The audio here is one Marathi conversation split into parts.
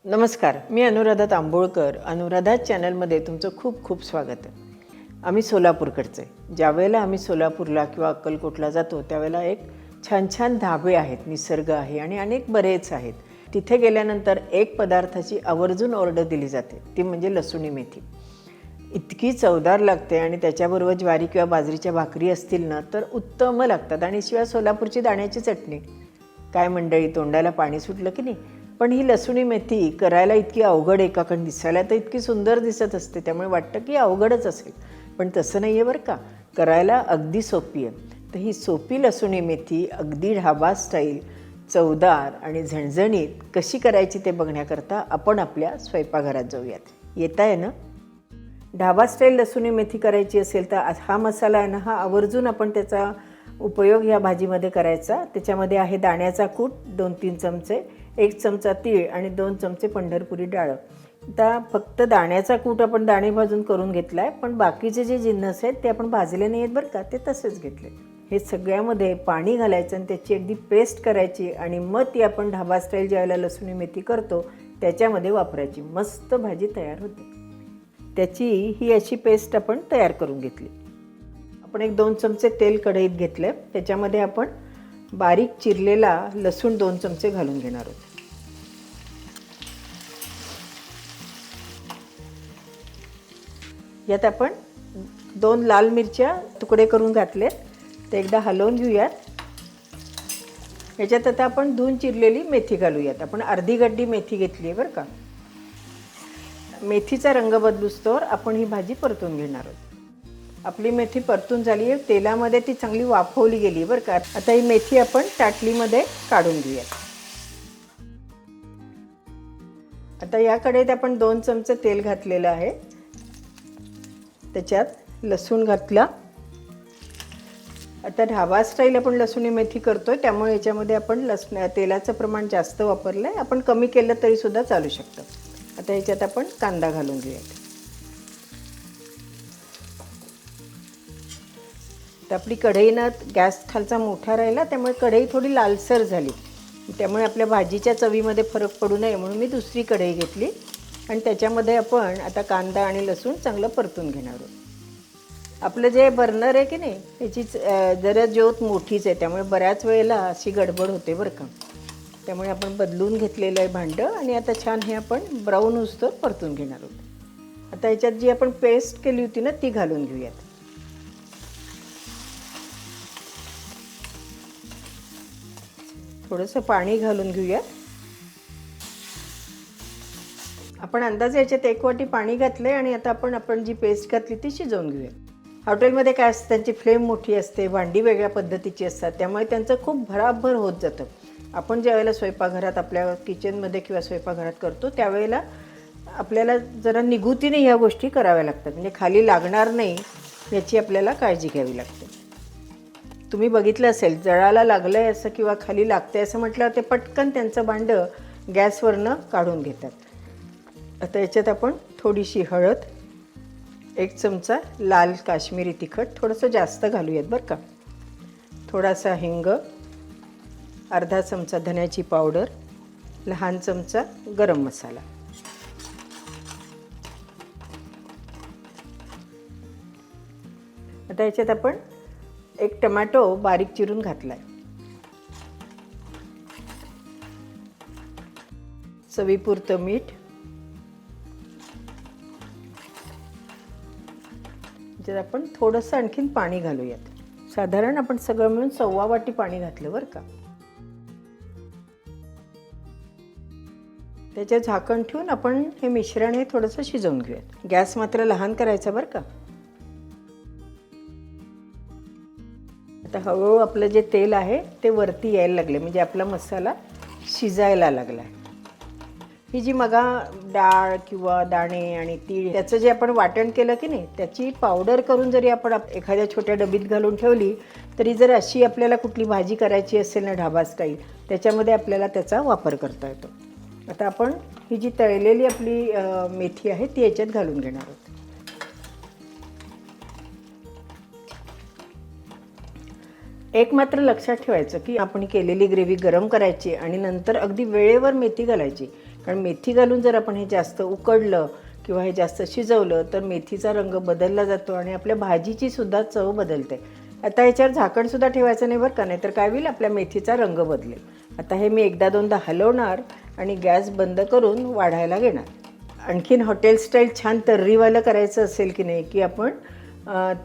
नमस्कार, मी अनुराधा तांबोळकर. अनुराधा चॅनलमध्ये तुमचं खूप खूप स्वागत आहे. आम्ही सोलापूरकडचे. ज्यावेळेला आम्ही सोलापूरला किंवा अक्कलकोटला जातो त्यावेळेला एक छान छान धाबे आहेत, निसर्ग आहे आणि अनेक बरेच आहेत. तिथे गेल्यानंतर एक पदार्थाची आवर्जून ऑर्डर दिली जाते, ती म्हणजे लसूणी मेथी. इतकी चवदार लागते आणि त्याच्याबरोबर ज्वारी किंवा बाजरीच्या भाकरी असतील ना तर उत्तम लागतात. आणि शिवाय सोलापूरची दाण्याची चटणी. काय मंडळी, तोंडाला पाणी सुटलं की नाही. पण ही लसूणी मेथी करायला इतकी अवघड आहे का? कारण दिसायला तर इतकी सुंदर दिसत असते, त्यामुळे वाटतं की अवघडच असेल. पण तसं नाही आहे बरं का. करायला अगदी सोपी आहे. तर ही सोपी लसूणी मेथी अगदी ढाबा स्टाईल, चवदार आणि झणझणीत कशी करायची ते बघण्याकरता आपण आपल्या स्वयंपाकघरात जाऊयात. येत आहे ना? ढाबा स्टाईल लसूणी मेथी करायची असेल तर हा मसाला आहे ना, हा आवर्जून आपण त्याचा उपयोग या भाजीमध्ये करायचा. त्याच्यामध्ये आहे दाण्याचा कूट 2-3 चमचे, 1 चमचा तीळ आणि 2 चमचे पंढरपुरी डाळ. आता फक्त दाण्याचा कूट आपण दाणे भाजून करून घेतला आहे, पण बाकीचे जे जिन्नस आहेत ते आपण भाजले नाही आहेत बरं का, ते तसेच घेतले. हे सगळ्यामध्ये पाणी घालायचं आणि त्याची अगदी पेस्ट करायची आणि मग ती आपण ढाबा स्टाईल ज्यावेळेला लसूणी मेथी करतो त्याच्यामध्ये वापरायची. मस्त भाजी तयार होते. त्याची ही अशी पेस्ट आपण तयार करून घेतली. आपण 1-2 चमचे तेल कढईत घेतले. त्याच्यामध्ये आपण बारीक चिरलेला लसूण 2 चमचे घालून घेणार आहोत. यात आपण 2 लाल मिरच्या तुकडे करून घातले. ते एकदा हलवून घेऊयात. याच्यात आता आपण धुवून चिरलेली मेथी घालूयात. आपण अर्धी गड्डी मेथी घेतली आहे बरं का. मेथीचा रंग बदलूस्तोवर आपण ही भाजी परतून घेणार आहोत. आपली मेथी परतून झाली आहे. तेलामध्ये ती चांगली वाफवली गेली बरं का. आता ही मेथी आपण ताटलीमध्ये काढून घेऊयात. आता याकडे आपण 2 चमचे तेल घातलेलं आहे. त्याच्यात लसूण घातला. आता ढाबा स्टाईल आपण लसूणी मेथी करतोय, त्यामुळे याच्यामध्ये आपण तेलाचं प्रमाण जास्त वापरलं आहे. आपण कमी केलं तरीसुद्धा चालू शकतं. आता याच्यात आपण कांदा घालून घेऊयात. तर आपली कढईनं गॅस खालचा मोठा राहिला, त्यामुळे कढई थोडी लालसर झाली. त्यामुळे आपल्या भाजीच्या चवीमध्ये फरक पडू नये म्हणून मी दुसरी कढई घेतली आणि त्याच्यामध्ये आपण आता कांदा आणि लसूण चांगलं परतून घेणार आहोत. आपलं जे बर्नर आहे की नाही, त्याची जरा ज्योत मोठीच आहे, त्यामुळे बऱ्याच वेळेला अशी गडबड होते बरं का. त्यामुळे आपण बदलून घेतलेलं आहे भांडं आणि आता छान हे आपण ब्राऊन होईस्तोवर परतून घेणार आहोत. आता याच्यात जी आपण पेस्ट केली होती ना ती घालून घेऊयात. थोडंसं पाणी घालून घेऊयात. आपण अंदाजे याच्यात 1 वाटी पाणी घातलंय आणि आता आपण जी पेस्ट घातली ती शिजवून घेऊया. हॉटेलमध्ये काय असतं, त्यांची फ्लेम मोठी असते, भांडी वेगळ्या पद्धतीची असतात, त्यामुळे त्यांचं खूप भराभर होत जातं. आपण ज्यावेळेला स्वयंपाकघरात आपल्या किचनमध्ये किंवा स्वयंपाकघरात करतो त्यावेळेला आपल्याला जरा निगुतीने ह्या गोष्टी कराव्या लागतात. म्हणजे खाली लागणार नाही याची आपल्याला काळजी घ्यावी लागते. तुम्ही बघितलं असेल, जळाला लागलं आहे असं किंवा खाली लागतं आहे असं म्हटल्यावर ते पटकन त्यांचं भांडं गॅसवरनं काढून घेतात. आता याच्यात आपण थोडीशी हळद, 1 चमचा लाल काश्मीरी तिखट, थोडंसं जास्त घालूयात बरं का, थोडासा हिंग, अर्धा चमचा धन्याची पावडर, लहान चमचा गरम मसाला. आता याच्यात आपण 1 टोमॅटो बारीक चिरून घातला आहे. चवीपुरतं मीठ. याच्यात आपण थोडंसं आणखीन पाणी घालूयात. साधारण आपण सगळं मिळून 1.25 वाटी पाणी घातलं बरं का. त्याच्यात झाकण ठेवून आपण हे मिश्रण हे थोडंसं शिजवून घेऊयात. गॅस मात्र लहान करायचा बरं का. आता हळूहळू आपलं जे तेल आहे ते वरती यायला लागले, म्हणजे आपला मसाला शिजायला लागला आहे. ही जी मगा डाळ किंवा दाणे आणि तीळ त्याचं जे आपण वाटण केलं की नाही, त्याची पावडर करून जरी आपण एखाद्या छोट्या डबीत घालून ठेवली तरी जर अशी आपल्याला कुठली भाजी करायची असेल ना ढाबा स्टाईल, त्याच्यामध्ये आपल्याला त्याचा वापर करता येतो. आता आपण ही जी तळलेली आपली मेथी आहे ती याच्यात घालून घेणार आहोत. एक मात्र लक्षात ठेवायचं की आपण केलेली ग्रेव्ही गरम करायची आणि नंतर अगदी वेळेवर मेथी घालायची, कारण मेथी घालून जर आपण हे जास्त उकडलं किंवा हे जास्त शिजवलं तर मेथीचा रंग बदलला जातो आणि आपल्या भाजीची सुद्धा चव बदलते. आता ह्याच्यावर झाकणसुद्धा ठेवायचं नाही बरं का, नाही तर काय होईल आपल्या मेथीचा रंग बदलेल. आता हे मी एकदा दोनदा हलवणार आणि गॅस बंद करून वाढायला घेणार. आणखीन हॉटेल स्टाईल छान तर्रीवालं करायचं असेल की नाही की आपण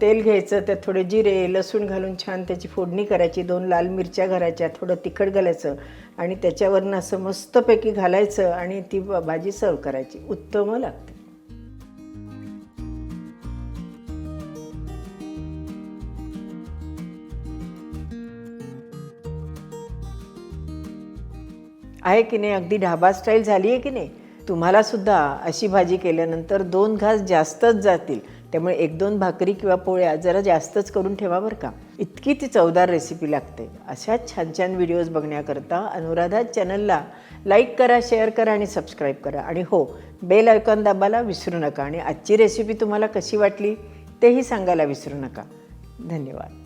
तेल घ्यायचं, त्यात थोडे जिरे लसूण घालून छान त्याची फोडणी करायची, 2 लाल मिरच्या घालायच्या, थोडं तिखट घालायचं आणि त्याच्यावरनं असं मस्तपैकी घालायचं आणि ती भाजी सर्व करायची. उत्तम लागते. आहे की नाही, अगदी ढाबा स्टाईल झाली आहे की नाही. तुम्हाला सुद्धा अशी भाजी केल्यानंतर 2 घास जास्तच जातील. त्यामुळे 1-2 भाकरी किंवा पोळ्या जरा जास्तच करून ठेवा बरं का. इतकी ती चवदार रेसिपी लागते. अशाच छान छान व्हिडिओज बघण्याकरता अनुराधा चॅनलला लाईक करा, शेअर करा आणि सबस्क्राईब करा. आणि हो, बेल आयकॉन दाबायला विसरू नका. आणि आजची रेसिपी तुम्हाला कशी वाटली तेही सांगायला विसरू नका. धन्यवाद.